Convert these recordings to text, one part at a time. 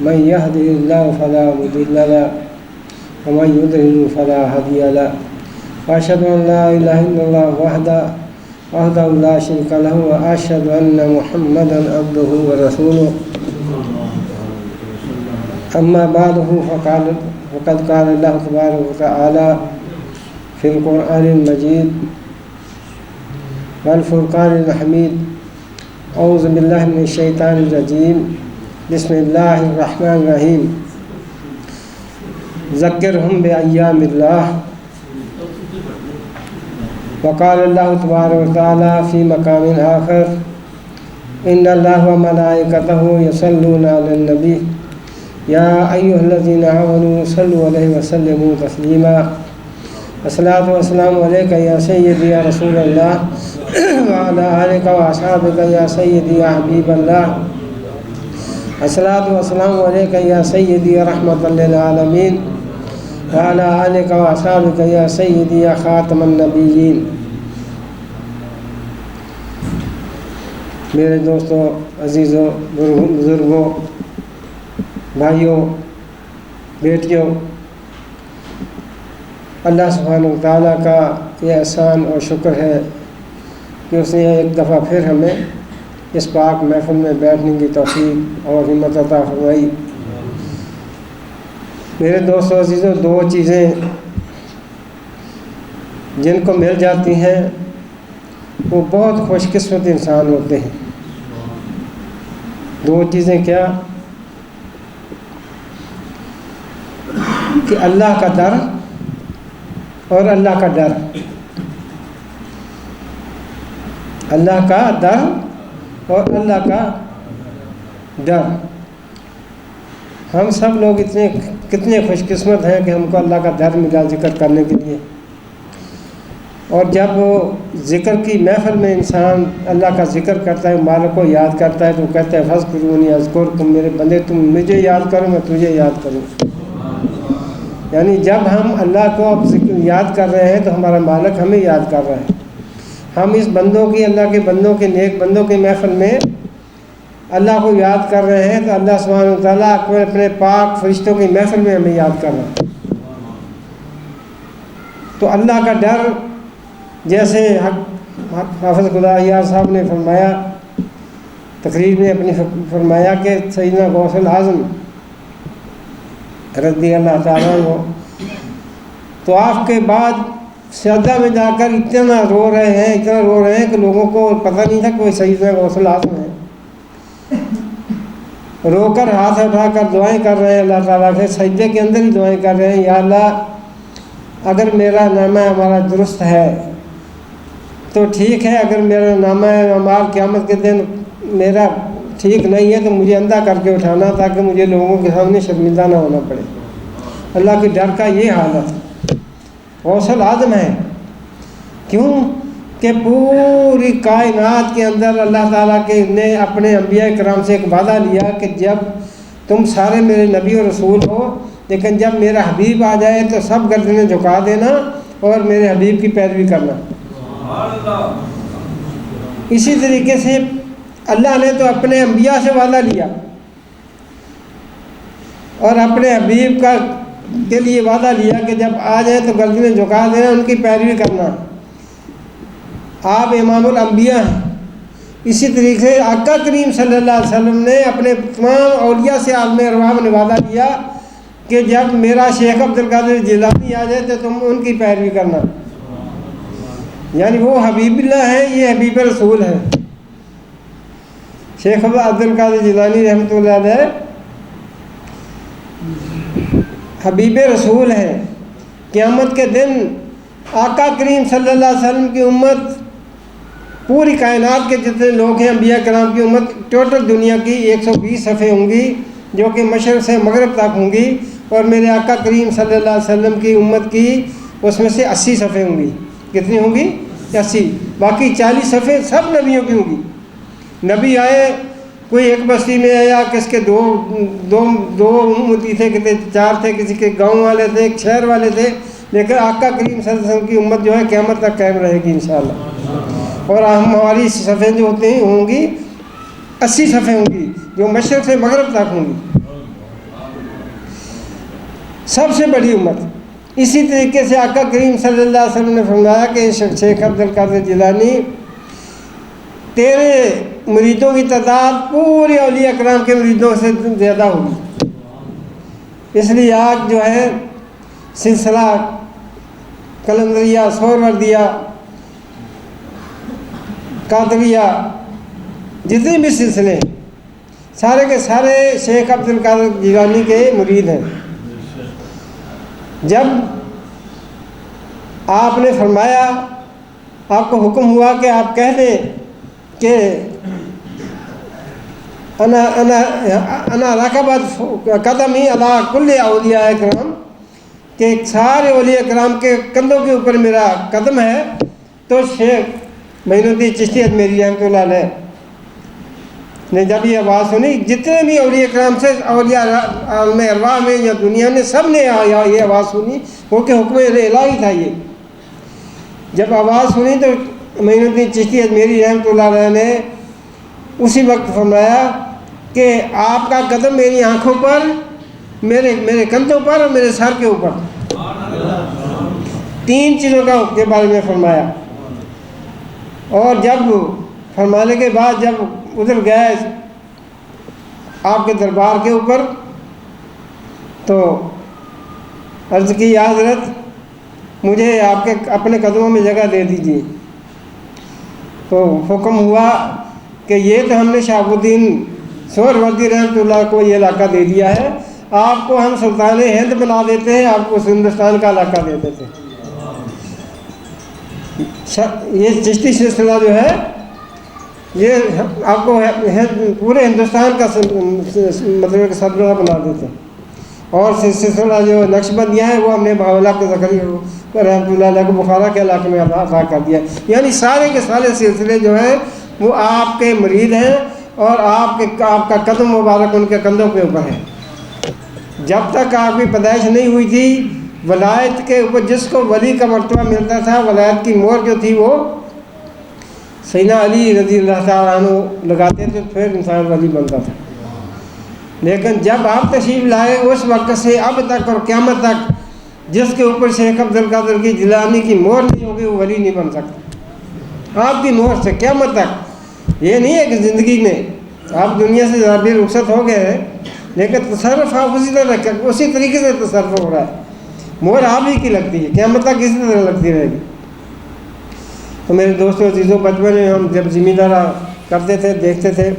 من يهده الله فلا مضل له ومن يضلل فلا هادي له وأشهد أن لا إله إلا الله وحده لا شريك له وأشهد أن محمدا عبده ورسوله أما بعد فقد قال الله تبارك وتعالى في القرآن المجيد والفرقان الحميد أعوذ بالله من الشيطان الرجيم بسم الله الرحمن الرحيم ذكرهم بأيام الله وقال الله تبارك وتعالى في مقام آخر إن الله وملائكته يصلون على النبي يا أيها الذين آمنوا صلوا عليه وسلموا تسليما الصلاة والسلام عليك يا سيدي يا رسول الله وعلى آلك وأصحابك يا سيدي يا حبيب الله الصلاة والسلام عليك يا سيدي يا رحمة للعالمين وعلى آلك وأصحابك يا سيدي يا خاتم النبيين. میرے دوستوں، عزیزوں، بزرگوں، بھائیوں، بیٹیوں، اللہ سبحانہ و تعالیٰ کا یہ احسان اور شکر ہے کہ اس نے ایک دفعہ پھر ہمیں اس پاک محفل میں بیٹھنے کی توفیق اور ہمت عطا فرمائی. میرے دوستوں، عزیزوں، دو چیزیں جن کو مل جاتی ہیں وہ بہت خوش قسمت انسان ہوتے ہیں. دو چیزیں کیا؟ کہ اللہ کا در اور اللہ کا ڈر. اللہ کا در اور اللہ کا ڈر. ہم سب لوگ کتنے خوش قسمت ہیں کہ ہم کو اللہ کا در ملا ذکر کرنے کے لیے. اور جب وہ ذکر کی محفل میں انسان اللہ کا ذکر کرتا ہے، مالک کو یاد کرتا ہے، تو کہتا ہے فاذکرونی اذکرکم، میرے بندے تم مجھے یاد کرو میں تجھے یاد کروں. یعنی جب ہم اللہ کو اب یاد کر رہے ہیں تو ہمارا مالک ہمیں یاد کر رہا ہے. ہم اس بندوں کی، اللہ کے بندوں کے، نیک بندوں کے محفل میں اللہ کو یاد کر رہے ہیں تو اللہ سبحانہ و تعالیٰ اپنے پاک فرشتوں کی محفل میں ہمیں یاد کر رہا ہے. تو اللہ کا ڈر، جیسے حافظ خدا یار صاحب نے فرمایا، تقریر میں اپنی فرمایا کہ سیدنا غوث العظم رضی اللہ تعالیٰ عنہ تو آپ کے بعد سجدہ میں جا کر اتنا رو رہے ہیں کہ لوگوں کو پتہ نہیں تھا کہ وہ سیدنا غوث العظم ہے. رو کر ہاتھ اٹھا کر دعائیں کر رہے ہیں اللہ تعالیٰ سے، سجدے کے اندر ہی دعائیں کر رہے ہیں، یا اللہ اگر میرا نامہ ہمارا درست ہے تو ٹھیک ہے، اگر میرا نامہ اعمال قیامت کے دن میرا ٹھیک نہیں ہے تو مجھے اندھا کر کے اٹھانا تاکہ مجھے لوگوں کے سامنے شرمندہ نہ ہونا پڑے. اللہ کے ڈر کا یہ حالت غوث العظم ہے. کیوں کہ پوری کائنات کے اندر اللہ تعالیٰ کے نے اپنے انبیاء کرام سے ایک وعدہ لیا کہ جب تم سارے میرے نبی اور رسول ہو، لیکن جب میرا حبیب آ جائے تو سب گردنیں جھکا دینا اور میرے حبیب کی پیروی کرنا. اسی طریقے سے اللہ نے تو اپنے انبیاء سے وعدہ لیا اور اپنے حبیب کے لیے وعدہ لیا کہ جب آ جائیں تو گردنیں جھکا دینا، ان کی پیروی کرنا. آپ امام الانبیاء ہیں. اسی طریقے سے آقا کریم صلی اللہ علیہ وسلم نے اپنے تمام اولیاء سے عالم ارواح نے وعدہ لیا کہ جب میرا شیخ عبد القادر جیلانی آ جائے تو تم ان کی پیروی کرنا. یعنی وہ حبیب اللہ ہے، یہ حبیب رسول ہے. شیخ عبد القادر جیلانی رحمۃ اللہ علیہ حبیب رسول ہے. قیامت کے دن آقا کریم صلی اللہ علیہ وسلم کی امت، پوری کائنات کے جتنے لوگ ہیں انبیاء کرام کی امت، ٹوٹل دنیا کی 120 صفحے ہوں گی جو کہ مشرق سے مغرب تک ہوں گی، اور میرے آقا کریم صلی اللہ علیہ وسلم کی امت کی اس میں سے 80 صفحے ہوں گی. کتنی ہوں گی؟ 80. باقی 40 صفحے سب نبیوں کی ہوں گی. نبی آئے، کوئی ایک بستی میں آیا، کس کے دو امتی تھے، کسی 4 تھے، کسی کے گاؤں والے تھے، ایک شہر والے تھے، لیکن آقا کریم صلی اللہ علیہ وسلم کی امت جو ہے قیامت تک قائم رہے گی انشاءاللہ. اور ہماری صفحے جو ہوتے ہیں ہوں گی 80 صفحے ہوں گی جو مشرق سے مغرب تک ہوں گی. سب سے بڑی امت۔ اسی طریقے سے آقا کریم صلی اللہ علیہ وسلم نے فرمایا کہ شیخ عبد القادر جیلانی تیرے مریدوں کی تعداد پورے اولیاء کرام کے مریدوں سے زیادہ ہوگی۔ اس لیے آج جو ہے سلسلہ قلندریہ، سہروردیہ، قادریہ، جتنے بھی سلسلے ہیں سارے کے سارے شیخ عبد القادر جیلانی کے مرید ہیں۔ جب آپ نے فرمایا، آپ کو حکم ہوا کہ آپ کہہ دیں کہ انا رکبت قدمی علی کل اولیاء کرام، کہ سارے اولیاء کرام کے کندھوں کے اوپر میرا قدم ہے، تو شیخ معین الدین چشتی اجمیری رحمۃ اللہ علیہ نے جب یہ آواز سنی، جتنے بھی اولیاء کرام سے اولیاء عالم ارواح میں یا دنیا نے سب نے یہ آواز سنی، وہ کہ حکم الہی تھا یہ۔ جب آواز سنی تو معین الدین چشتی اجمیری رحمۃ اللہ علیہ نے اسی وقت فرمایا کہ آپ کا قدم میری آنکھوں پر، میرے کندھوں پر اور میرے سر کے اوپر، تین چیزوں کے بارے میں فرمایا۔ اور جب فرمانے کے بعد جب ادھر گئے آپ کے دربار کے اوپر تو عرض کی، یا حضرت مجھے آپ کے اپنے قدموں میں جگہ دے دیجیے۔ تو حکم ہوا کہ یہ تو ہم نے شہاب الدین سہروردی رحمۃ اللہ کو یہ علاقہ دے دیا ہے، آپ کو ہم سلطان ہند بنا دیتے ہیں، آپ کو ہندوستان کا علاقہ دے دیتے ہیں۔ یہ چشتی سلسلہ جو ہے یہ آپ کو پورے ہندوستان کا مطلب کہ سربراہ بنا دیتے ہیں۔ اور سلسلہ جو نقش بندیاں ہیں وہ ہم نے بہاولہ کے زکری رحمۃ اللہ علیہ کو بخارا کے علاقے میں عطا کر دیا۔ یعنی سارے کے سارے سلسلے جو ہیں وہ آپ کے مرید ہیں، اور آپ کا قدم مبارک ان کے کندھوں کے اوپر ہے۔ جب تک آپ کی پیدائش نہیں ہوئی تھی، ولایت کے اوپر جس کو ولی کا مرتبہ ملتا تھا، ولایت کی مہر جو تھی وہ سیدنا علی رضی اللہ تعالیٰ عنہ لگاتے تھے، پھر انسان ولی بنتا تھا۔ لیکن جب آپ تشریف لائے اس وقت سے اب تک اور قیامت تک جس کے اوپر شیخ عبد القادر کی جیلانی کی مہر نہیں ہوگی وہ ولی نہیں بن سکتا۔ آپ کی مہر سے قیامت تک، یہ نہیں ہے کہ زندگی میں آپ دنیا سے ذرا بھی رخصت ہو گئے ہیں، لیکن تصرف آپ اسی طریقے سے تصرف ہو رہا ہے، مہر آپ ہی کی لگتی ہے، قیامت تک اسی طرح لگتی رہے گی۔ تو میرے دوستوں عزیزوں، بچپن میں ہم جب زمیندارا کرتے تھے دیکھتے تھے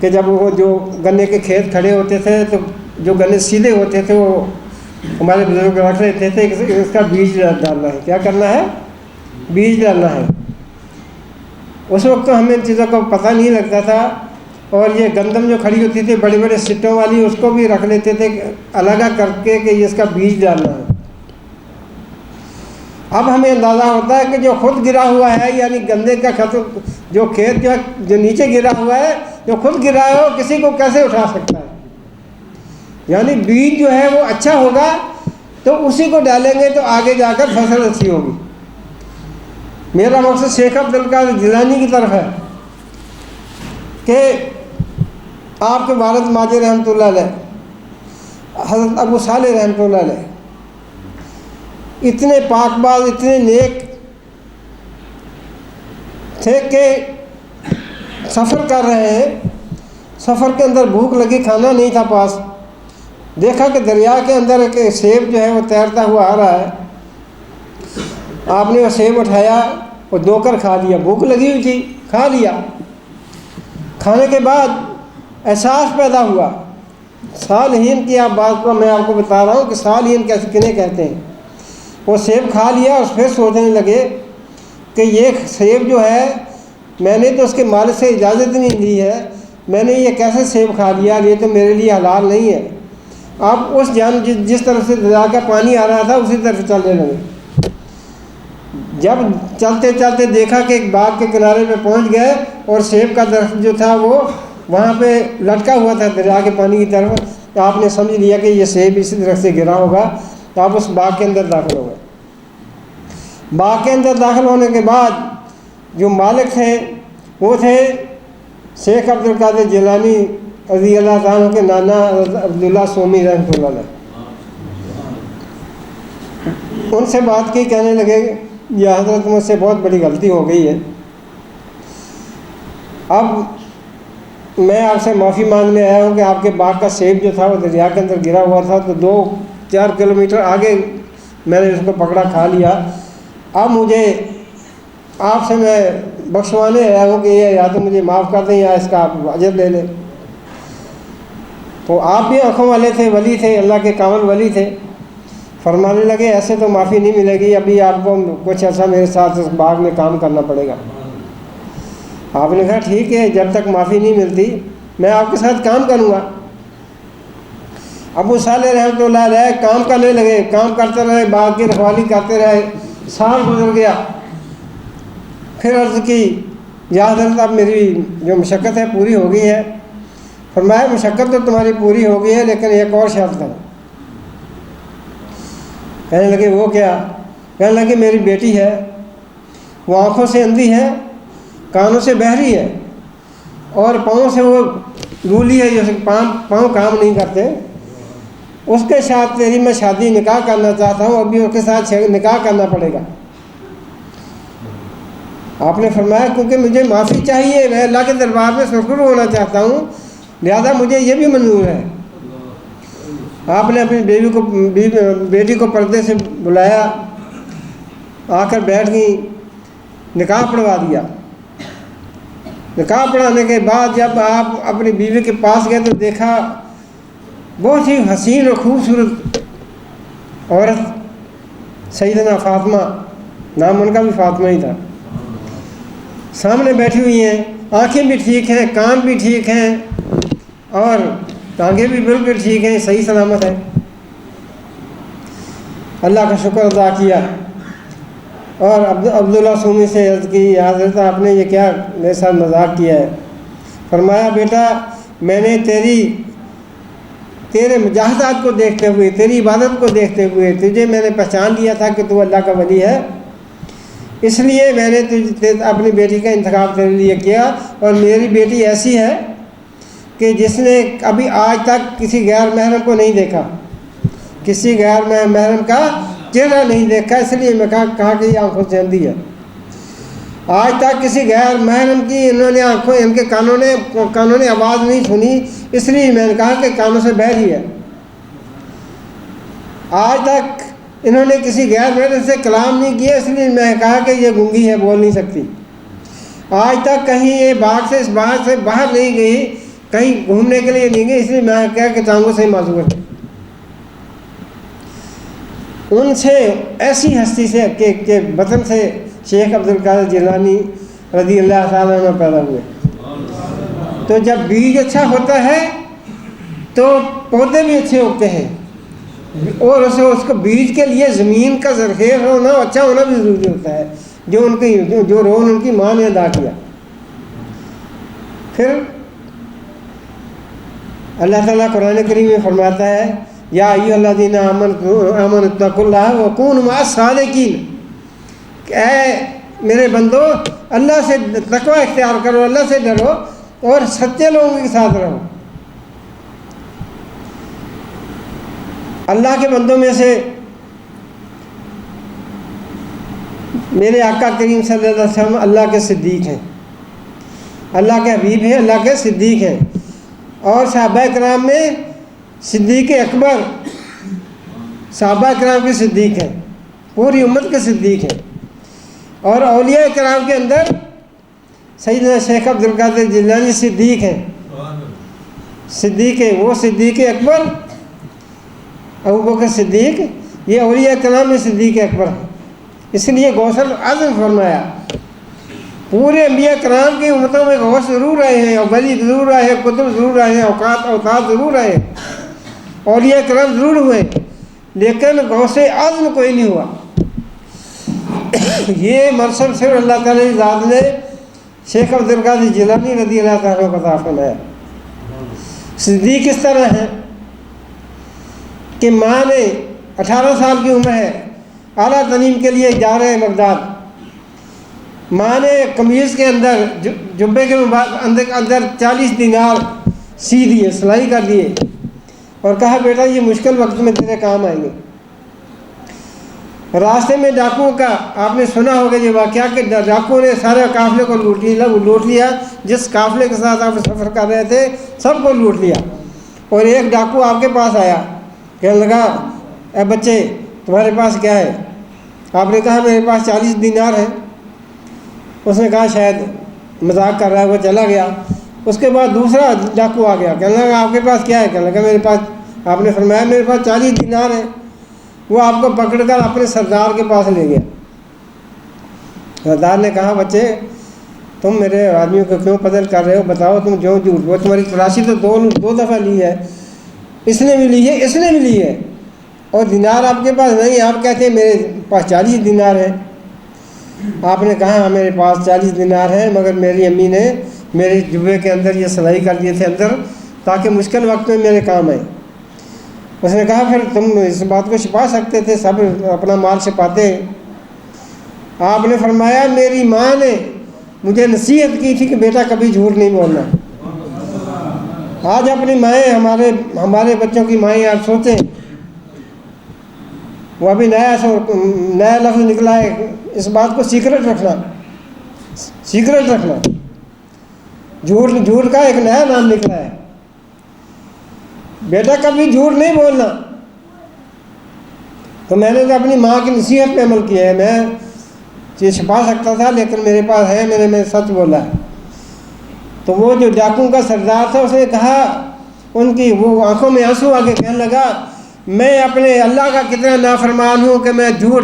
کہ جب وہ جو گنے کے کھیت کھڑے ہوتے تھے تو جو گنے سیدھے ہوتے تھے وہ ہمارے بزرگ رکھ لیتے تھے کہ اس کا بیج ڈالنا ہے۔ کیا کرنا ہے؟ بیج ڈالنا ہے۔ اس وقت تو ہمیں ان چیزوں کو پتہ نہیں لگتا تھا، اور یہ گندم جو کھڑی ہوتی تھی بڑے بڑے سٹوں والی، اس کو بھی رکھ لیتے تھے الگ کر کے کہ یہ اس کا بیج ڈالنا ہے۔ اب ہمیں اندازہ ہوتا ہے کہ جو خود گرا ہوا ہے، یعنی گندے کا جو کھیت جو نیچے گرا ہوا ہے، جو خود گرا ہے وہ کسی کو کیسے اٹھا سکتا ہے؟ یعنی بیج جو ہے وہ اچھا ہوگا تو اسی کو ڈالیں گے تو آگے جا کر فصل اچھی ہوگی۔ میرا مقصد شیخ عبد القادر جیلانی کی طرف ہے کہ آپ کے والد ماجد رحمۃ اللہ علیہ، حضرت ابو صالح رحمۃ اللہ علیہ اتنے پاک باز، اتنے نیک تھے کہ سفر کر رہے ہیں، سفر کے اندر بھوک لگی، کھانا نہیں تھا پاس، دیکھا کہ دریا کے اندر ایک سیب جو ہے وہ تیرتا ہوا آ رہا ہے۔ آپ نے وہ سیب اٹھایا اور دو کر کھا لیا، بھوک لگی ہوئی تھی، کھا لیا۔ کھانے کے بعد احساس پیدا ہوا، صالحین کی آپ بات کو میں آپ کو بتا رہا ہوں کہ صالحین کیسے کنہیں کہتے ہیں۔ وہ سیب کھا لیا اور پھر سوچنے لگے کہ یہ سیب جو ہے میں نے تو اس کے مالک سے اجازت نہیں لی ہے، میں نے یہ کیسے سیب کھا لیا، یہ تو میرے لیے حلال نہیں ہے۔ آپ اس جس طرف سے دریا کا پانی آ رہا تھا اسی طرف چلنے لگے۔ جب چلتے چلتے دیکھا کہ ایک باغ کے کنارے پہ پہنچ گئے اور سیب کا درخت جو تھا وہ وہاں پہ لٹکا ہوا تھا دریا کے پانی کی طرف، آپ نے سمجھ لیا کہ یہ سیب اسی درخت سے گرا ہوگا، تو آپ اس باغ کے اندر داخل ہو گئے۔ باغ کے اندر داخل ہونے کے بعد جو مالک تھے وہ تھے شیخ عبد القادر جیلانی رضی اللہ تعالیٰ کے نانا عبداللہ سومی رحمۃ اللہ علیہ۔ ان سے بات کی، کہنے لگے یا حضرت مجھ سے بہت بڑی غلطی ہو گئی ہے، اب میں آپ سے معافی مانگنے آیا ہوں کہ آپ کے باغ کا سیب جو تھا وہ دریا کے اندر گرا ہوا تھا، تو 2-4 کلومیٹر آگے میں نے اس کو پکڑا کھا لیا، اب مجھے آپ سے میں بخشوانے آیا ہوں کہ یہ یا تو مجھے معاف کر دیں یا اس کا آپ اجر لے لیں۔ تو آپ بھی آنکھوں والے تھے، ولی تھے، اللہ کے کامل ولی تھے، فرمانے لگے ایسے تو معافی نہیں ملے گی، ابھی آپ کو کچھ ایسا میرے ساتھ اس باغ میں کام کرنا پڑے گا۔ آپ نے کہا ٹھیک ہے، جب تک معافی نہیں ملتی میں آپ کے ساتھ کام کروں گا۔ ابو صالح رحمۃ اللہ علیہ کام کرنے لگے، کام کرتے رہے، باغ کی رکھوالی کرتے رہے، سال گزر گیا۔ پھر عرض کی یا حضرت اب میری جو مشقت ہے پوری ہو گئی ہے۔ فرمایا مشقت تو تمہاری پوری ہو گئی ہے، لیکن ایک اور شرط ہے۔ کہنے لگے وہ کیا؟ کہنے لگے میری بیٹی ہے، وہ آنکھوں سے اندھی ہے، کانوں سے بہری ہے، اور پاؤں سے وہ گولی ہے، جیسے پاؤں کام نہیں کرتے، اس کے ساتھ تیری میں شادی نکاح کرنا چاہتا ہوں، ابھی اس کے ساتھ نکاح کرنا پڑے گا۔ آپ نے فرمایا کیونکہ مجھے معافی چاہیے، میں اللہ کے دربار میں سرخرو ہونا چاہتا ہوں، لہذا مجھے یہ بھی منظور ہے۔ آپ نے اپنی بیٹی کو پردے سے بلایا، آ کر بیٹھ گئی، نکاح پڑھوا دیا۔ نکاح پڑھانے کے بعد جب آپ اپنی بیوی کے پاس گئے تو دیکھا بہت ہی حسین اور خوبصورت عورت، سیدنا فاطمہ، نام ان کا بھی فاطمہ ہی تھا، سامنے بیٹھی ہوئی ہیں، آنکھیں بھی ٹھیک ہیں، کان بھی ٹھیک ہیں، اور ٹانگیں بھی بالکل ٹھیک ہیں، صحیح سلامت ہے۔ اللہ کا شکر ادا کیا اور عبداللہ سومی سے عرض کی یا حضرت آپ نے یہ کیا میرے ساتھ مذاق کیا ہے؟ فرمایا بیٹا میں نے تیرے مجاہدات کو دیکھتے ہوئے، تیری عبادت کو دیکھتے ہوئے تجھے میں نے پہچان لیا تھا کہ تو اللہ کا ولی ہے، اس لیے میں نے اپنی بیٹی کا انتخاب تیرے لیے کیا، اور میری بیٹی ایسی ہے کہ جس نے ابھی آج تک کسی غیر محرم کو نہیں دیکھا، کسی غیر محرم کا چہرہ نہیں دیکھا، اس لیے میں کہا کہ یہ آنکھوں سے اندھی ہے۔ آج تک کسی غیر محرم کی ان کے کانوں نے آواز نہیں سنی، اس لیے میں نے کہا کہ کانوں سے بہری ہے۔ آج تک انہوں نے کسی غیر محرم سے کلام نہیں کیا، اس لیے میں نے کہا کہ یہ گونگی ہے، بول نہیں سکتی۔ آج تک کہیں یہ باغ سے اس باغ سے باہر نہیں گئی، کہیں گھومنے کے لیے نہیں گئی، اس لیے میں نے کہا کہ ٹانگوں سے معذور ہے۔ ان سے ایسی ہستی سے کہ بطن سے شیخ عبد القادر جیلانی رضی اللہ تعالیٰ عنہ پیدا ہوئے۔ تو جب بیج اچھا ہوتا ہے تو پودے بھی اچھے ہوتے ہیں، اور اس کو بیج کے لیے زمین کا زرخیز ہونا، اچھا ہونا بھی ضروری ہوتا ہے، جو رول ان کی ماں نے ادا کیا۔ پھر اللہ تعالیٰ قرآن کریم میں فرماتا ہے یا ایھا الذین آمنوا اتقوا اللہ وکونوا مع الصادقین، کہ اے میرے بندو اللہ سے تقوی اختیار کرو، اللہ سے ڈرو اور سچے لوگوں کے ساتھ رہو۔ اللہ کے بندوں میں سے میرے آقا کریم صلی اللہ علیہ وسلم اللہ کے صدیق ہیں، اللہ کے حبیب ہیں، اللہ کے صدیق ہیں، اور صحابہ کرام میں صدیق اکبر صحابہ کرام کے صدیق ہیں، پوری امت کے صدیق ہیں، اور اولیاء کرام کے اندر سیدنا شیخ عبد القادر جیلانی صدیق ہیں، صدیق ہے وہ صدیق اکبر ابوبکر صدیق، یہ اولیاء کرام میں صدیق اکبر ہے۔ اس لیے غوث اعظم فرمایا پورے انبیاء کرام کی امتوں میں غوث ضرور رہے ہیں، اور ولی ضرور رہے ہیں، قطب ضرور رہے ہیں، اوقات ضرور رہے ہیں، اولیاء کرام ضرور ہوئے، لیکن غوث اعظم کوئی نہیں ہوا۔ یہ منصب صرف اللہ تعالیٰ کی ذات نے شیخ عبد القادر جیلانی رضی اللہ تعالیٰ کو عطا فرمایا۔ صدیق اس طرح ہے کہ ماں نے 18 سال کی عمر ہے، اعلیٰ تعلیم کے لیے جا رہے ہیں بغداد، ماں نے قمیض کے اندر جبے کے اندر 40 دینار سی دیے، سلائی کر دیے، اور کہا بیٹا یہ مشکل وقت میں تیرے کام آئیں گے۔ راستے میں ڈاکوؤں کا آپ نے سنا ہوگا یہ واقعہ کہ ڈاکوؤں نے سارے قافلے کو لوٹ لیا، جس قافلے کے ساتھ آپ سفر کر رہے تھے سب کو لوٹ لیا۔ اور ایک ڈاکو آپ کے پاس آیا، کہنے لگا اے بچے تمہارے پاس کیا ہے؟ آپ نے کہا میرے پاس 40 دینار ہیں۔ اس نے کہا شاید مذاق کر رہا ہے، وہ چلا گیا۔ اس کے بعد دوسرا ڈاکو آ گیا، کہنے لگا آپ کے پاس کیا ہے؟ کہنے لگا میرے پاس، آپ نے فرمایا میرے پاس 40 دینار ہیں۔ وہ آپ کو پکڑ کر اپنے سردار کے پاس لے گیا۔ سردار نے کہا بچے تم میرے آدمیوں کو کیوں قتل کر رہے ہو؟ بتاؤ تم جو جھوٹ، وہ تمہاری تلاشی تو دو دفعہ لی ہے، اس نے بھی لی ہے، اس نے بھی لی ہے، اور دینار آپ کے پاس نہیں، آپ کہتے ہیں میرے پاس 40 دینار ہیں۔ آپ نے کہا ہاں میرے پاس 40 دینار ہیں، مگر میری امی نے میرے جبے کے اندر یہ سلائی کر دیے تھے اندر، تاکہ مشکل وقت میں میرے کام آئے۔ اس نے کہا پھر تم اس بات کو چھپا سکتے تھے، سب اپنا مال چھپاتے ہیں۔ آپ نے فرمایا میری ماں نے مجھے نصیحت کی تھی کہ بیٹا کبھی جھوٹ نہیں بولنا۔ آج اپنی مائیں، ہمارے بچوں کی مائیں آپ سوچیں، وہ ابھی نیا لفظ نکلا ہے، اس بات کو سیکرٹ رکھنا، سیکرٹ رکھنا، جھوٹ کا ایک نیا نام نکلا ہے۔ بیٹا کبھی جھوٹ نہیں بولنا۔ تو میں نے تو اپنی ماں کی نصیحت پہ عمل کیا ہے، میں یہ چھپا سکتا تھا لیکن میرے پاس ہے، میں نے سچ بولا ہے۔ تو وہ جو ڈاکوؤں کا سردار تھا اس نے کہا، ان کی وہ آنکھوں میں آنسو آ کے کہنے لگا میں اپنے اللہ کا کتنا نافرمان ہوں کہ میں جھوٹ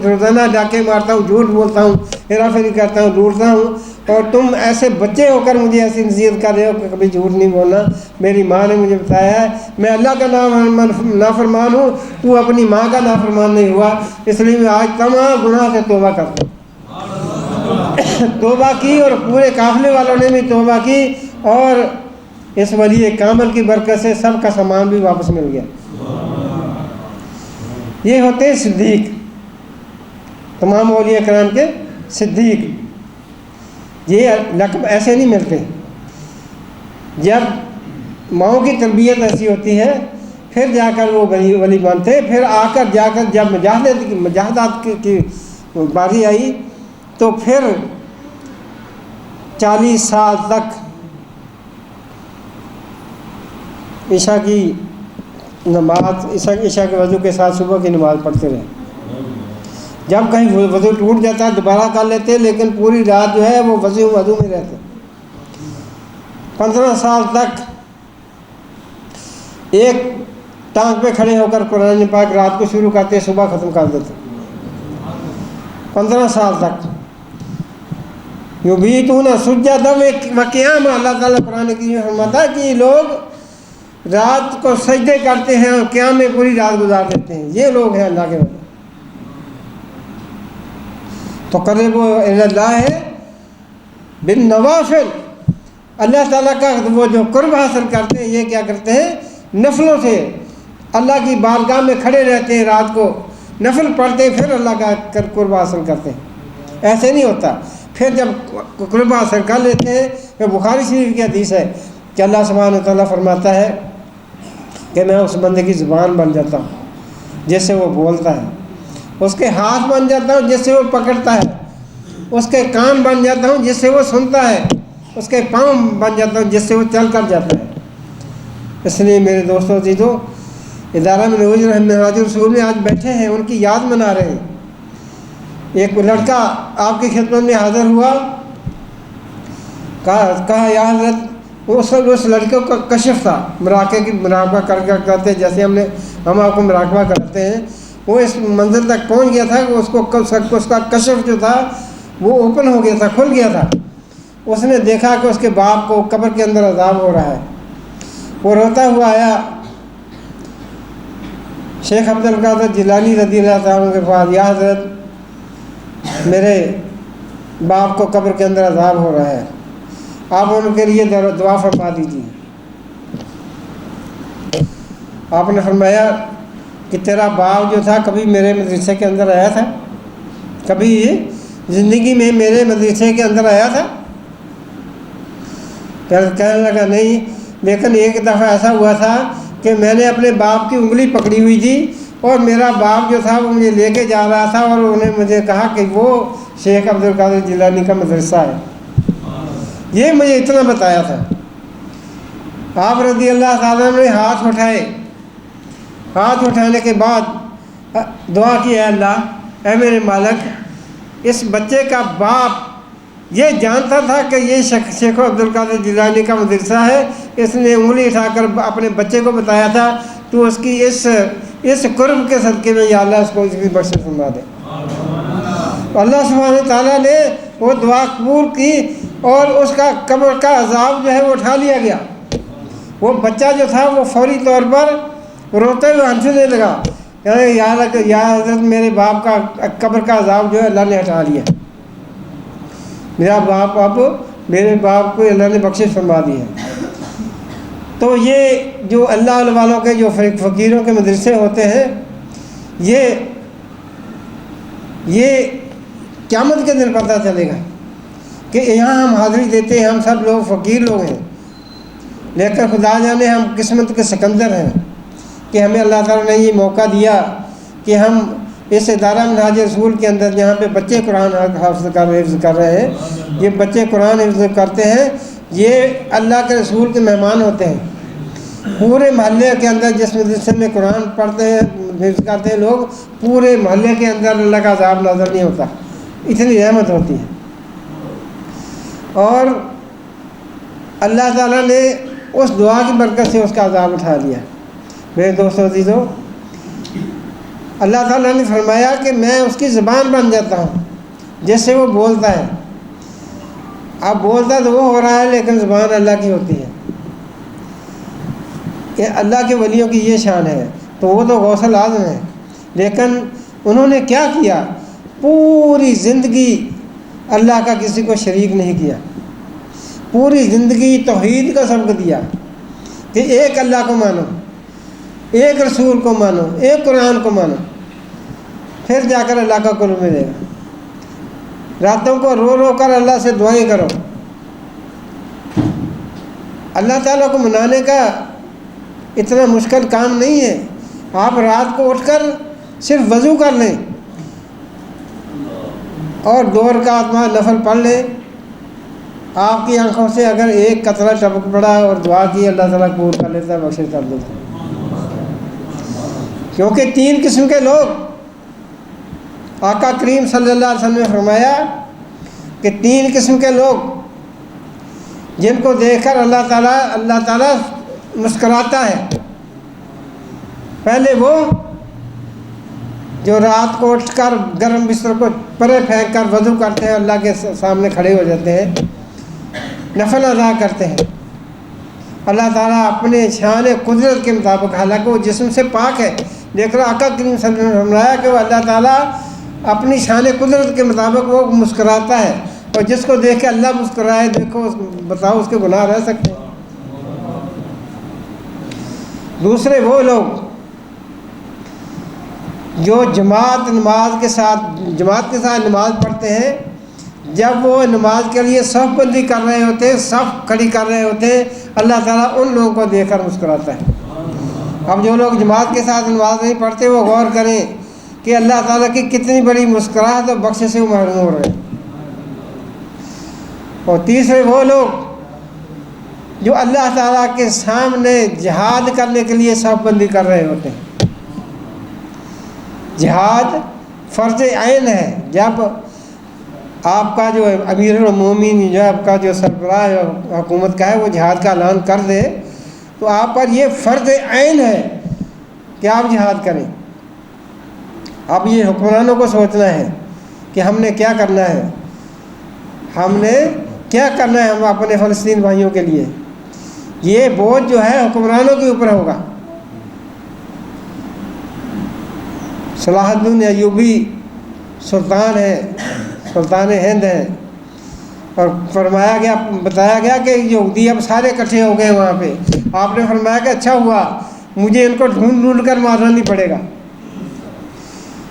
روزانہ ڈاکے مارتا ہوں، جھوٹ بولتا ہوں، ہیرا پھیری کرتا ہوں، لوٹتا ہوں، اور تم ایسے بچے ہو کر مجھے ایسی نصیحت کر رہے ہو کہ کبھی جھوٹ نہیں بولنا۔ میری ماں نے مجھے بتایا ہے میں اللہ کا نافرمان ہوں، تو اپنی ماں کا نافرمان نہیں ہوا، اس لیے میں آج تمام گناہ سے توبہ کرتا ہوں۔ توبہ کی، اور پورے قافلے والوں نے بھی توبہ کی، اور اس ولی کامل کی برکت سے سب کا سامان بھی واپس مل گیا۔ یہ ہوتے ہیں صدیق، تمام اولیاء کرام کے صدیق۔ یہ لقب ایسے نہیں ملتے، جب ماؤں کی تربیت ایسی ہوتی ہے پھر جا کر وہ ولی بنتے ہیں۔ پھر آ کر جا کر جب مجاہدات کی باری آئی تو پھر 40 سال تک عشاء کی نماز، عشاء کے وضو کے ساتھ صبح کی نماز پڑھتے رہے۔ جب کہیں وضو ٹوٹ جاتا دوبارہ کر لیتے، لیکن پوری رات جو ہے وہ وضو میں رہتے۔ 15 سال تک ایک ٹانگ پہ کھڑے ہو کر قرآن پاک رات کو شروع کرتے، صبح ختم کر دیتے۔ 15 سال تک یبیتون سجدا وقیاما، اللہ تعالیٰ قرآن کی فرماتا ہے کہ یہ لوگ رات کو سجدے کرتے ہیں اور قیام میں پوری رات گزار دیتے ہیں۔ یہ لوگ ہیں اللہ کے بندے۔ تو قرب اللہ ہے بالنوافل، اللہ تعالیٰ کا وہ جو قرب حاصل کرتے ہیں، یہ کیا کرتے ہیں؟ نفلوں سے اللہ کی بارگاہ میں کھڑے رہتے ہیں، رات کو نفل پڑھتے ہیں، پھر اللہ کا قرب حاصل کرتے ہیں۔ ایسے نہیں ہوتا، پھر جب قرب حاصل کر لیتے ہیں، کہ بخاری شریف کی حدیث ہے کہ اللہ سبحانہ وتعالیٰ فرماتا ہے کہ میں اس بندے کی زبان بن جاتا ہوں جس سے وہ بولتا ہے، اس کے ہاتھ بن جاتا ہوں جس سے وہ پکڑتا ہے، اس کے کان بن جاتا ہوں جس سے وہ سنتا ہے، اس کے پاؤں بن جاتا ہوں جس سے وہ چل کر جاتا ہے۔ اس لیے میرے دوستوں عزیزوں، ادارہ منہاج الرسول میں آج بیٹھے ہیں، ان کی یاد منا رہے ہیں۔ ایک لڑکا آپ کی خدمت میں حاضر ہوا، کہا یا حضرت، اس لڑکے کا کشف تھا، مراقبہ کرتے جیسے ہم آپ کو مراقبہ کرتے ہیں، وہ اس منزل تک پہنچ گیا تھا کہ اس کا کشف جو تھا وہ اوپن ہو گیا تھا، کھل گیا تھا۔ اس نے دیکھا کہ اس کے باپ کو قبر کے اندر عذاب ہو رہا ہے۔ وہ روتا ہوا آیا شیخ عبد القادر جیلانی رضی اللہ تعالیٰ عنہ کے پاس، یا حضرت میرے باپ کو قبر کے اندر عذاب ہو رہا ہے، آپ ان کے لیے دعا فرما دیجیے۔ آپ نے فرمایا کہ تیرا باپ جو تھا کبھی میرے مدرسے کے اندر آیا تھا؟ کبھی زندگی میں میرے مدرسے کے اندر آیا تھا؟ کہنے لگا نہیں، لیکن ایک دفعہ ایسا ہوا تھا کہ میں نے اپنے باپ کی انگلی پکڑی ہوئی تھی اور میرا باپ جو تھا وہ مجھے لے کے جا رہا تھا اور انہیں مجھے کہا کہ وہ شیخ عبد القادر جیلانی کا مدرسہ ہے. یہ مجھے اتنا بتایا تھا. آپ رضی اللہ تعالیٰ نے ہاتھ اٹھائے. ہاتھ اٹھانے کے بعد دعا کی، اے اللہ، اے میرے مالک، اس بچے کا باپ یہ جانتا تھا کہ یہ شیخ عبد القادر جیلانی کا مدرسہ ہے. اس نے انگلی اٹھا کر اپنے بچے کو بتایا تھا تو اس کی اس قرب کے صدقے میں یا اللہ اس کو اس کی بخشش فرما دے. اللہ سبحانہ تعالیٰ نے وہ دعا قبول کی اور اس کا قبر کا عذاب جو ہے وہ اٹھا لیا گیا. وہ بچہ جو تھا وہ فوری طور پر روتے ہوئے ہنسنے لگا، یا حضرت میرے باپ کا قبر کا عذاب جو ہے اللہ نے ہٹا لیا. میرا باپ اب میرے باپ کو اللہ نے بخشش فرما دی ہے. تو یہ جو اللہ والوں کے جو فقیروں کے مدرسے ہوتے ہیں، یہ قیامت کے دن پتہ چلے گا کہ یہاں ہم حاضری دیتے ہیں، ہم سب لوگ فقیر لوگ ہیں، لیکن خدا جانے ہم قسمت کے سکندر ہیں کہ ہمیں اللہ تعالیٰ نے یہ موقع دیا کہ ہم اس ادارہ منہاج رسول کے اندر جہاں پہ بچے قرآن حفظ کر رہے ہیں، یہ بچے قرآن حفظ کرتے ہیں، یہ اللہ کے رسول کے مہمان ہوتے ہیں. پورے محلے کے اندر جس مدرسے میں قرآن پڑھتے ہیں حفظ کرتے ہیں لوگ، پورے محلے کے اندر اللہ کا عذاب نازل نہیں ہوتا، اتنی رحمت ہوتی ہے. اور اللہ تعالیٰ نے اس دعا کی برکت سے اس کا عذاب اٹھا لیا. میرے دوستو عزیزو، اللہ تعالیٰ نے فرمایا کہ میں اس کی زبان بن جاتا ہوں جس سے وہ بولتا ہے. اب بولتا تو وہ ہو رہا ہے لیکن زبان اللہ کی ہوتی ہے. یہ اللہ کے ولیوں کی یہ شان ہے. تو وہ تو غوث الاعظم ہے، لیکن انہوں نے کیا کیا؟ پوری زندگی اللہ کا کسی کو شریک نہیں کیا. پوری زندگی توحید کا سبق دیا کہ ایک اللہ کو مانو، ایک رسول کو مانو، ایک قرآن کو مانو، پھر جا کر اللہ کا قرب ملے گا. راتوں کو رو رو کر اللہ سے دعائیں کرو. اللہ تعالیٰ کو منانے کا اتنا مشکل کام نہیں ہے. آپ رات کو اٹھ کر صرف وضو کر لیں اور 2 رکعت نفل پڑھ لیں. آپ کی آنکھوں سے اگر ایک قطرہ ٹپک پڑا اور دعا کی، اللہ تعالیٰ قبول کر لیتا ہے، بخشش کر دیتا ہے. کیونکہ 3 قسم کے لوگ آقا کریم صلی اللہ علیہ وسلم نے فرمایا کہ 3 قسم کے لوگ جن کو دیکھ کر اللہ تعالیٰ مسکراتا ہے. پہلے وہ جو رات کو اٹھ کر گرم بستر کو پرے پھینک کر وضو کرتے ہیں، اللہ کے سامنے کھڑے ہو جاتے ہیں، نفل ادا کرتے ہیں. اللہ تعالیٰ اپنے شان قدرت کے مطابق، حالانکہ وہ جسم سے پاک ہے، لیکن آقا کریم صلی اللہ علیہ وسلم نے فرمایا کہ وہ اللہ تعالیٰ اپنی شان قدرت کے مطابق وہ مسکراتا ہے. اور جس کو دیکھ کے اللہ مسکرائے، دیکھو بتاؤ اس کے گناہ رہ سکتے ہیں؟ دوسرے وہ لوگ جو جماعت کے ساتھ نماز پڑھتے ہیں، جب وہ نماز کے لیے صف بندی کر رہے ہوتے ہیں، صف کھڑی کر رہے ہوتے ہیں، اللہ تعالیٰ ان لوگوں کو دیکھ کر مسکراتا ہے. اب جو لوگ جماعت کے ساتھ نماز نہیں پڑھتے، وہ غور کریں کہ اللہ تعالیٰ کی کتنی بڑی مسکراہٹ اور بخشش سے وہ محروم ہو رہے ہیں. اور تیسرے وہ لوگ جو اللہ تعالیٰ کے سامنے جہاد کرنے کے لیے صف بندی کر رہے ہوتے ہیں. جہاد فرض عین ہے. جب آپ کا جو امیر المومنین، جو آپ کا جو سربراہ حکومت کا ہے، وہ جہاد کا اعلان کر دے تو آپ پر یہ فرض عین ہے کہ آپ جہاد کریں. اب یہ حکمرانوں کو سوچنا ہے کہ ہم نے کیا کرنا ہے، ہم اپنے فلسطین بھائیوں کے لیے. یہ بوجھ جو ہے حکمرانوں کے اوپر ہوگا. صلاح الدین ایوبی سلطان ہند ہیں، اور بتایا گیا کہ یہودی اب سارے اکٹھے ہو گئے وہاں پہ. آپ نے فرمایا کہ اچھا ہوا، مجھے ان کو ڈھونڈ کر مارنا نہیں پڑے گا.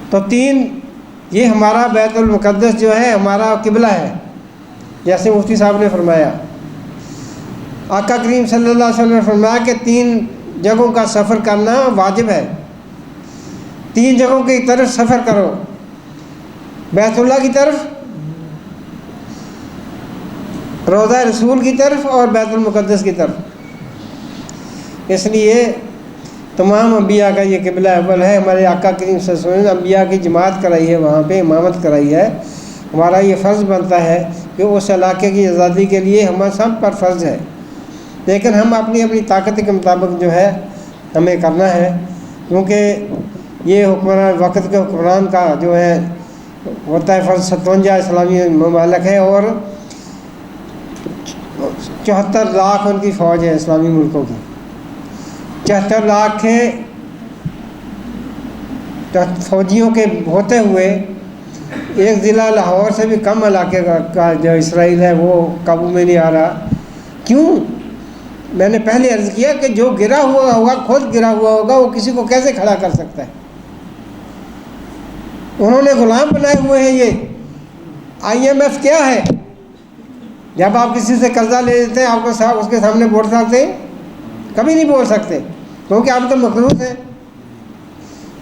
تو 3 یہ ہمارا بیت المقدس جو ہے ہمارا قبلہ ہے، جیسے مفتی صاحب نے فرمایا. آقا کریم صلی اللہ علیہ وسلم نے فرمایا کہ 3 جگہوں کا سفر کرنا واجب ہے. 3 جگہوں کی طرف سفر کرو، بیت اللہ کی طرف، روضہ رسول کی طرف اور بیت المقدس کی طرف۔ اس لیے تمام انبیاء کا یہ قبلہ اول ہے۔ ہمارے آقا کریم صلی اللہ علیہ وسلم نے انبیاء کی جماعت کرائی ہے، وہاں پہ امامت کرائی ہے۔ ہمارا یہ فرض بنتا ہے کہ اس علاقے کی آزادی کے لیے ہم سب پر فرض ہے، لیکن ہم اپنی اپنی طاقت کے مطابق جو ہے ہمیں کرنا ہے، کیونکہ یہ حکمران وقت کے حکمران کا جو ہے ہوتا ہے فرض 57 اسلامی ممالک ہے اور 74 لاکھ ان کی فوج ہے اسلامی ملکوں کی۔ 74 لاکھ فوجیوں کے ہوتے ہوئے ایک ضلع لاہور سے بھی کم علاقے کا جو اسرائیل ہے وہ قابو میں نہیں آ رہا۔ کیوں؟ میں نے پہلے عرض کیا کہ جو گرا ہوا ہوگا، خود گرا ہوا ہوگا، وہ کسی کو کیسے کھڑا کر سکتا ہے؟ انہوں نے غلام بنائے ہوئے ہیں۔ یہ IMF کیا ہے؟ جب آپ کسی سے قرضہ لے لیتے ہیں، آپ کو اس کے سامنے بول سکتے ہیں؟ کبھی نہیں بول سکتے، کیونکہ آپ تو مخلوق ہیں۔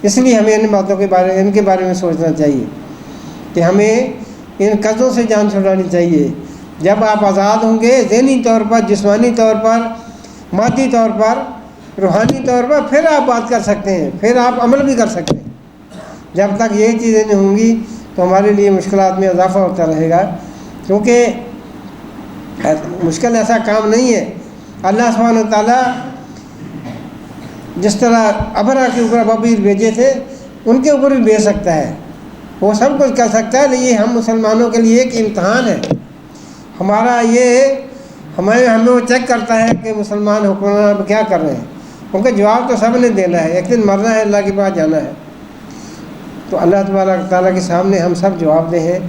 اس لیے ہمیں ان باتوں کے بارے میں سوچنا چاہیے کہ ہمیں ان قرضوں سے جان چھڑانی چاہیے۔ جب آپ آزاد ہوں گے ذہنی طور پر، جسمانی طور پر، مادی طور پر، روحانی طور پر، پھر آپ بات کر سکتے ہیں، پھر آپ عمل بھی کر سکتے ہیں۔ جب تک یہ چیزیں نہیں ہوں گی تو ہمارے لیے مشکلات میں اضافہ ہوتا رہے گا، کیونکہ مشکل ایسا کام نہیں ہے۔ اللہ سبحانہ و تعالیٰ جس طرح ابرا کے اوپر ابابیل بھیجے تھے، ان کے اوپر بھی بھیج سکتا ہے، وہ سب کچھ کر سکتا ہے۔ لیکن ہم مسلمانوں کے لیے ایک امتحان ہے ہمارا، یہ ہمیں وہ چیک کرتا ہے کہ مسلمان حکمران اب کیا کر رہے ہیں، کیونکہ جواب تو سب نے دینا ہے، ایک دن مرنا ہے، اللہ کے پاس جانا ہے۔ تو اللہ تبارک تعالیٰ کے سامنے ہم سب جواب دیں ہیں۔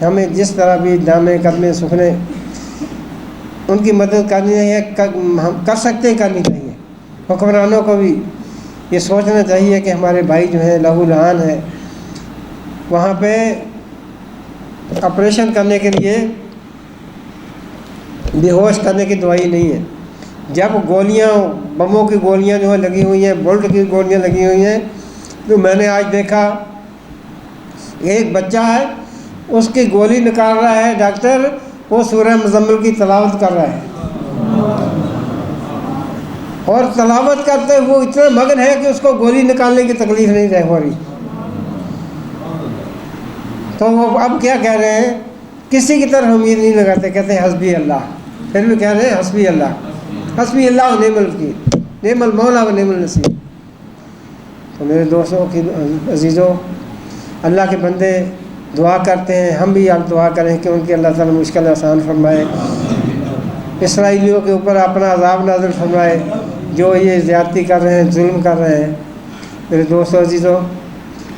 ہمیں جس طرح بھی دامے قدمے سکھنے ان کی مدد کرنی چاہیے، ہم کر سکتے ہیں کرنی چاہیے۔ حکمرانوں کو بھی یہ سوچنا چاہیے کہ ہمارے بھائی جو ہیں لہو لہان ہیں، وہاں پہ آپریشن کرنے کے لیے بے ہوش کرنے کی دوائی نہیں ہے۔ جب گولیاں، بموں کی گولیاں جو ہیں لگی ہوئی ہیں، بولٹ کی گولیاں لگی ہوئی ہیں، تو میں نے آج دیکھا ایک بچہ ہے، اس کی گولی نکال رہا ہے ڈاکٹر، وہ سورہ مزمل کی تلاوت کر رہا ہے، اور تلاوت کرتے وہ اتنا مگن ہے کہ اس کو گولی نکالنے کی تکلیف نہیں رہ ہو رہی۔ تو وہ اب کیا کہہ رہے ہیں؟ کسی کی طرف امید نہیں لگاتے، کہتے ہیں حسبی اللہ، پھر بھی کہہ رہے ہیں حسبی اللہ، حسبی اللہ و نعم الوکیل، نعم المولا و نعم النصیر۔ تو میرے دوستوں کی عزیزوں، اللہ کے بندے دعا کرتے ہیں، ہم بھی اب دعا کریں کہ ان کی اللہ تعالیٰ مشکل آسان فرمائے، اسرائیلیوں کے اوپر اپنا عذاب نازل فرمائے جو یہ زیادتی کر رہے ہیں، ظلم کر رہے ہیں۔ میرے دوستوں عزیزوں،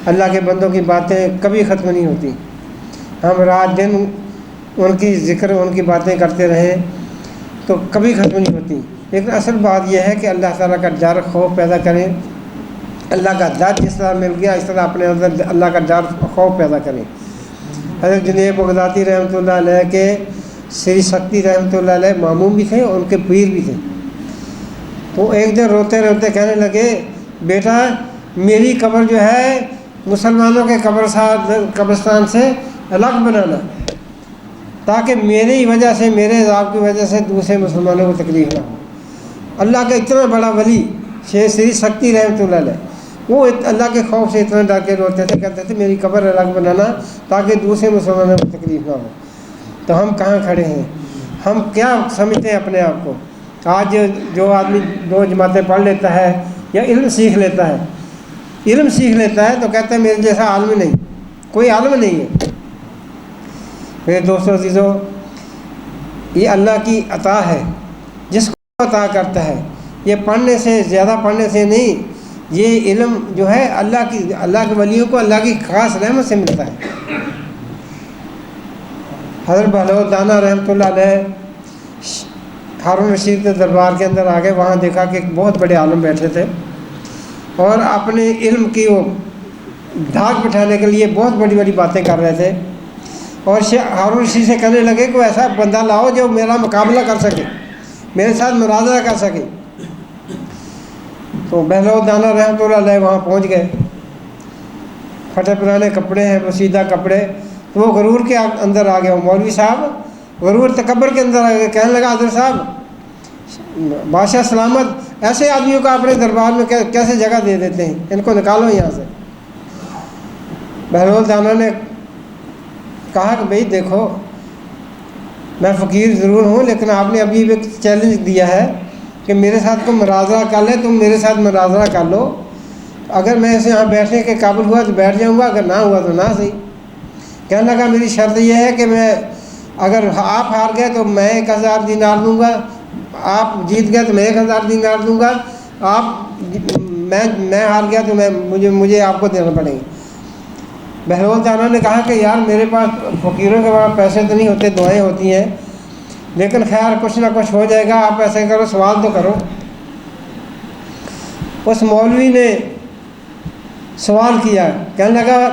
اللہ کے بندوں کی باتیں کبھی ختم نہیں ہوتی، ہم رات دن ان کی ذکر، ان کی باتیں کرتے رہیں تو کبھی ختم نہیں ہوتی۔ لیکن اصل بات یہ ہے کہ اللہ تعالیٰ کا ڈر خوف پیدا کریں، اللہ کا ڈر جس طرح مل گیا اس طرح اپنے اندر اللہ کا ڈر خوف پیدا کریں۔ حضرت جنید بغدادی رحمۃ اللہ علیہ کے سری سکتی رحمۃ اللہ علیہ ماموم بھی تھے، ان کے پیر بھی تھے۔ تو ایک دن روتے روتے کہنے لگے، بیٹا میری قبر جو ہے مسلمانوں کے قبرستان سے الگ بنانا، تاکہ میری وجہ سے، میرے عذاب کی وجہ سے دوسرے مسلمانوں کو تکلیف نہ ہو۔ اللہ کا اتنا بڑا ولی شیخ سری سکتی رحمۃ اللہ علیہ، وہ اللہ کے خوف سے اتنا ڈر کے روتے تھے، کہتے تھے میری قبر الگ بنانا تاکہ دوسرے مسلمانوں کو تکلیف نہ ہو۔ تو ہم کہاں کھڑے ہیں؟ ہم کیا سمجھتے ہیں اپنے آپ کو؟ آج جو آدمی 2 جماعتیں پڑھ لیتا ہے یا علم سیکھ لیتا ہے، تو کہتے ہیں میرے جیسا عالم نہیں، کوئی عالم نہیں ہے۔ میرے دوستوں عزیزوں، یہ اللہ کی عطا ہے، جس کو عطا کرتا ہے، یہ پڑھنے سے، زیادہ پڑھنے سے نہیں، یہ علم جو ہے اللہ کے ولیوں کو اللہ کی خاص رحمت سے ملتا ہے۔ حضرت بہلول دانا رحمۃ اللہ علیہ ہارون رشید کے دربار کے اندر آ گئے، وہاں دیکھا کہ ایک بہت بڑے عالم بیٹھے تھے اور اپنے علم کی وہ دھاک بٹھانے کے لیے بہت بڑی بڑی باتیں کر رہے تھے، اور ہارون رشید سے کہنے لگے کوئی ایسا بندہ لاؤ جو میرا مقابلہ کر سکے، میرے ساتھ مناظرہ کر سکے۔ تو بہلول دانا رحمۃ اللہ علیہ وہاں پہنچ گئے، پھٹے پرانے کپڑے ہیں، پوشیدہ کپڑے، تو وہ غرور کے اندر آ گیا. مولوی صاحب غرور تکبر کے اندر آ گئے. کہنے لگا حضرت صاحب بادشاہ سلامت ایسے آدمیوں کو اپنے دربار میں کیسے جگہ دے دیتے ہیں، ان کو نکالو یہاں سے. بہلول دانا نے کہا کہ بھئی دیکھو میں فقیر ضرور ہوں، لیکن آپ نے ابھی ایک چیلنج دیا ہے کہ میرے ساتھ کوئی مناظرہ کر لے، تم میرے ساتھ مناظرہ کر لو. اگر میں اسے یہاں بیٹھنے کے قابل ہوا تو بیٹھ جاؤں گا، اگر نہ ہوا تو نہ صحیح. کہنے لگا میری شرط یہ ہے کہ میں اگر آپ ہار گئے تو میں 1000 دینار دوں گا، آپ جیت گئے تو میں 1000 دینار دوں گا، میں ہار گیا تو مجھے آپ کو دینا پڑے گا. بہلول دانا نے کہا کہ یار میرے پاس فقیروں کے پاس پیسے تو نہیں ہوتے، دعائیں ہوتی ہیں، لیکن خیر کچھ نہ کچھ ہو جائے گا، آپ ایسے کرو سوال تو کرو. اس مولوی نے سوال کیا. کہنے لگا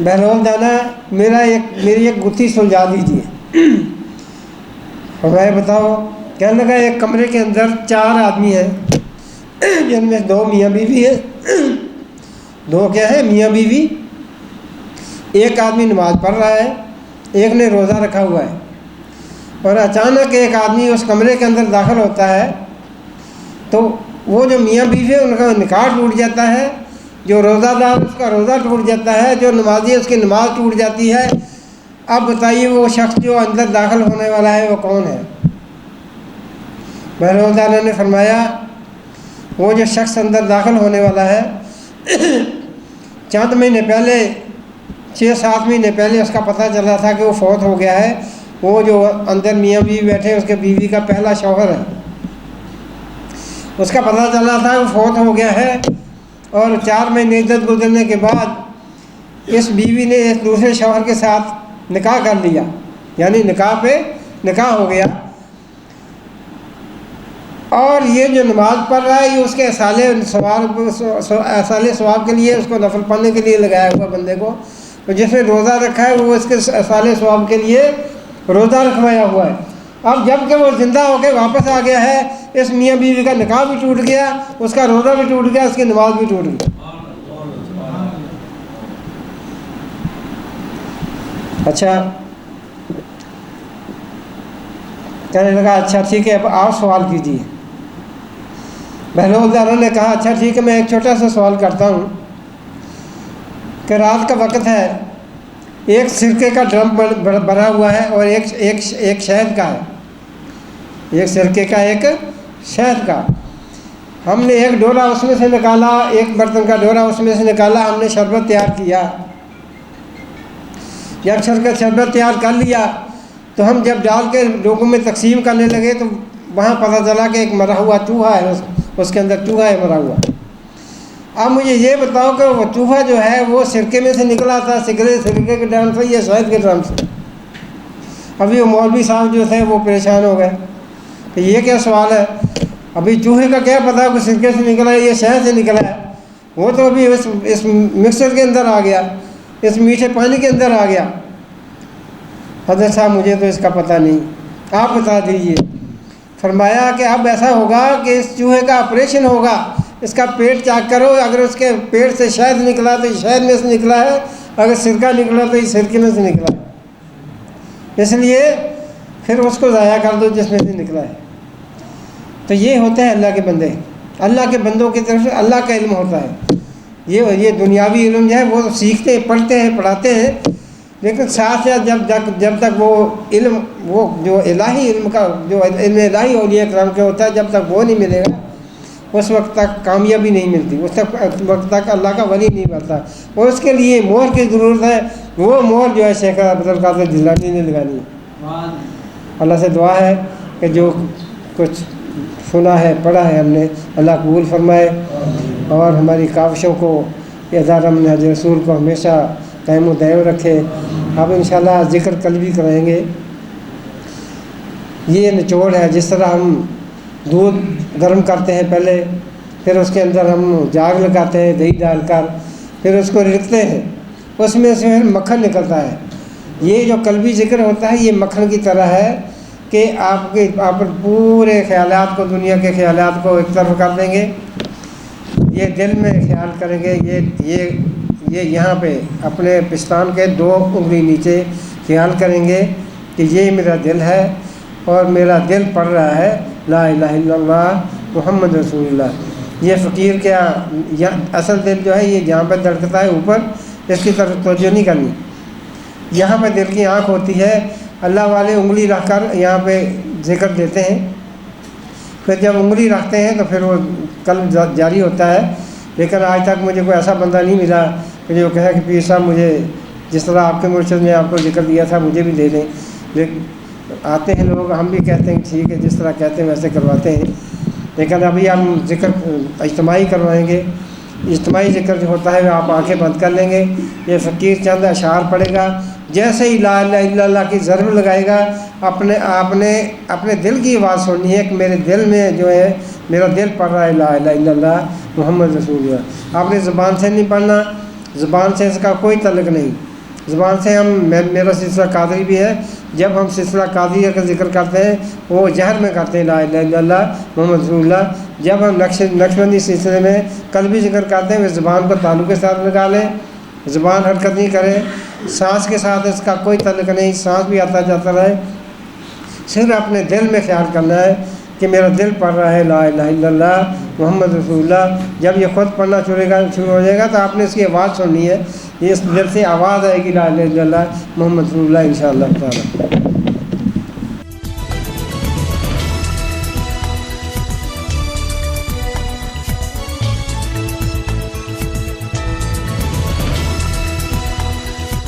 بہلول دانا میری ایک گتھی سلجھا دیجیے. فرمایا بتاؤ. کہنے لگا ایک کمرے کے اندر 4 آدمی ہیں، جن میں 2 میاں بیوی ہیں. 2 کیا ہے؟ میاں بیوی. ایک آدمی نماز پڑھ رہا ہے، ایک نے روزہ رکھا ہوا ہے. اور اچانک ایک آدمی اس کمرے کے اندر داخل ہوتا ہے تو وہ جو میاں بیوی ہے ان کا نکاح ٹوٹ جاتا ہے، جو روزہ دار اس کا روزہ ٹوٹ جاتا ہے، جو نمازی ہے اس کی نماز ٹوٹ جاتی ہے. اب بتائیے وہ شخص جو اندر داخل ہونے والا ہے وہ کون ہے؟ بہلول دانا نے فرمایا وہ جو شخص اندر داخل ہونے والا ہے چند مہینے پہلے 6-7 مہینے پہلے اس کا پتہ چلا تھا کہ وہ فوت ہو گیا ہے. وہ جو اندر میاں بیوی بیٹھے اس کے بیوی کا پہلا شوہر ہے، اس کا پتہ چلا تھا وہ فوت ہو گیا ہے. اور 4 مہینے عدت گزرنے کے بعد اس بیوی نے اس دوسرے شوہر کے ساتھ نکاح کر لیا، یعنی نکاح پہ نکاح ہو گیا. اور یہ جو نماز پڑھ رہا ہے یہ اس کے اصالِ ثواب کے لیے، اس کو نفل پڑھنے کے لیے لگایا ہوا بندے کو. جس نے روزہ رکھا ہے وہ اس کے اصالِ ثواب کے لیے روزہ رکھوایا ہوا ہے. اب جب کہ وہ زندہ ہو کے واپس آ گیا ہے، اس میاں بیوی کا نکاح بھی ٹوٹ گیا، اس کا روزہ بھی ٹوٹ گیا، اس کی نماز بھی ٹوٹ گئی. اچھا کہنے لگا اچھا ٹھیک ہے اب آپ سوال کیجیے. بہلول دانا نے کہا اچھا ٹھیک ہے میں ایک چھوٹا سا سوال کرتا ہوں کہ رات کا وقت ہے، ایک سرکے کا ڈرم بھرا ہوا ہے اور ایک شہد کا ہے، ایک سرکے کا ایک شہد کا. ہم نے ایک ڈورا اس میں سے نکالا، ایک برتن کا ڈورا اس میں سے نکالا، ہم نے شربت تیار کیا. جب شربت تیار کر لیا تو ہم جب ڈال کے لوگوں میں تقسیم کرنے لگے تو وہاں پتہ چلا کہ ایک مرا ہوا چوہا ہے، اس کے اندر چوہا ہے مرا ہوا. اب مجھے یہ بتاؤ کہ وہ چوہا جو ہے وہ سرکے میں سے نکلا تھا، سرکے کے ڈرم سے یا شہد کے ڈرم سے؟ ابھی وہ مولوی صاحب جو تھے وہ پریشان ہو گئے کہ یہ کیا سوال ہے، ابھی چوہے کا کیا پتہ کہ سرکے سے نکلا ہے یا شہد سے نکلا ہے؟ وہ تو ابھی اس مکسر کے اندر آ گیا، اس میٹھے پانی کے اندر آ گیا. حضرت صاحب مجھے تو اس کا پتہ نہیں، آپ بتا دیجئے. فرمایا کہ اب ایسا ہوگا کہ اس چوہے کا آپریشن ہوگا، اس کا پیٹ چیک کرو، اگر اس کے پیٹ سے شہد نکلا تو یہ شہد میں سے نکلا ہے، اگر سرکہ نکلا تو یہ سرکے میں سے نکلا ہے، اس لیے پھر اس کو ضائع کر دو جس میں سے نکلا ہے. تو یہ ہوتے ہیں اللہ کے بندے، اللہ کے بندوں کی طرف سے اللہ کا علم ہوتا ہے. یہ دنیاوی علم جو ہے وہ سیکھتے ہیں، پڑھتے ہیں، پڑھاتے ہیں، لیکن ساتھ ساتھ جب تک وہ علم، وہ جو الہی علم کا، جو علم الہی اولیاء کرام کے ہوتا ہے، جب تک وہ نہیں ملے گا اس وقت تک کامیابی نہیں ملتی، اس وقت تک اللہ کا ولی نہیں بنتا. اور اس کے لیے مہر کی ضرورت ہے، وہ مہر جو ہے شیخ عبدالقادر جیلانی نے لگانی ہے. اللہ سے دعا ہے کہ جو کچھ سنا ہے، پڑھا ہے ہم نے، اللہ قبول فرمائے اور ہماری کاوشوں کو، ادارہ منہاج رسول کو ہمیشہ قائم و دائم رکھے. اب انشاءاللہ ذکر قلبی کرائیں گے. یہ نچوڑ ہے، جس طرح ہم دودھ گرم کرتے ہیں پہلے، پھر اس کے اندر ہم جاگ لگاتے ہیں دہی ڈال کر، پھر اس کو رکھتے ہیں، اس میں سے مکھن نکلتا ہے. یہ جو قلبی ذکر ہوتا ہے یہ مکھن کی طرح ہے کہ آپ پورے خیالات کو، دنیا کے خیالات کو ایک طرف کر دیں گے، یہ دل میں خیال کریں گے، یہ یہاں پہ اپنے پستان کے 2 انگلی نیچے خیال کریں گے کہ یہ میرا دل ہے اور میرا دل پڑھ رہا ہے لا الہ الا اللہ محمد رسول اللہ۔ یہ فقیر کیا اصل دل جو ہے یہ جہاں پہ دھڑکتا ہے اوپر، اس کی طرف توجہ نہیں کرنی، یہاں پہ دل کی آنکھ ہوتی ہے۔ اللہ والے انگلی رکھ کر یہاں پہ ذکر دیتے ہیں، پھر جب انگلی رکھتے ہیں تو پھر وہ قلب جاری ہوتا ہے۔ لیکن آج تک مجھے کوئی ایسا بندہ نہیں ملا کہ جو کہے کہ پیر صاحب مجھے جس طرح آپ کے مرشد نے آپ کو ذکر دیا تھا مجھے بھی دے دیں۔ لیکن آتے ہیں لوگ، ہم بھی کہتے ہیں ٹھیک ہے جس طرح کہتے ہیں ویسے کرواتے ہیں، لیکن ابھی ہم ذکر اجتماعی کروائیں گے۔ اجتماعی ذکر جو ہوتا ہے آپ آنکھیں بند کر لیں گے، یہ فقیر چند اشعار پڑھے گا، جیسے ہی لا الہ الا اللہ کی ضرب لگائے گا آپ نے اپنے دل کی آواز سننی ہے کہ میرے دل میں جو ہے میرا دل پڑھ رہا ہے لا الہ الا اللہ محمد رسول اللہ۔ آپ نے زبان سے نہیں پڑھنا، زبان سے اس کا کوئی تعلق نہیں۔ زبان سے میرا سلسلہ قادری بھی ہے، جب ہم سلسلہ قادری کا ذکر کرتے ہیں وہ جہر میں کرتے ہیں لا الہ الا اللہ محمد رسول اللہ۔ جب ہم نقشبندی سلسلے میں قلبی ذکر کرتے ہیں وہ زبان کو تعلق کے ساتھ لگا لیں، زبان حرکت نہیں کرے، سانس کے ساتھ اس کا کوئی تعلق نہیں، سانس بھی آتا جاتا رہے، صرف اپنے دل میں خیال کرنا ہے کہ میرا دل پڑھ رہا ہے لا الہ الا اللہ محمد رسول اللہ۔ جب یہ خود پڑھنا شروع ہو جائے گا تو آپ نے اس کی آواز سننی ہے، یہ اس دل سے آواز آئے گی لا الہ الا اللہ محمد رسول اللہ انشاءاللہ تعالی۔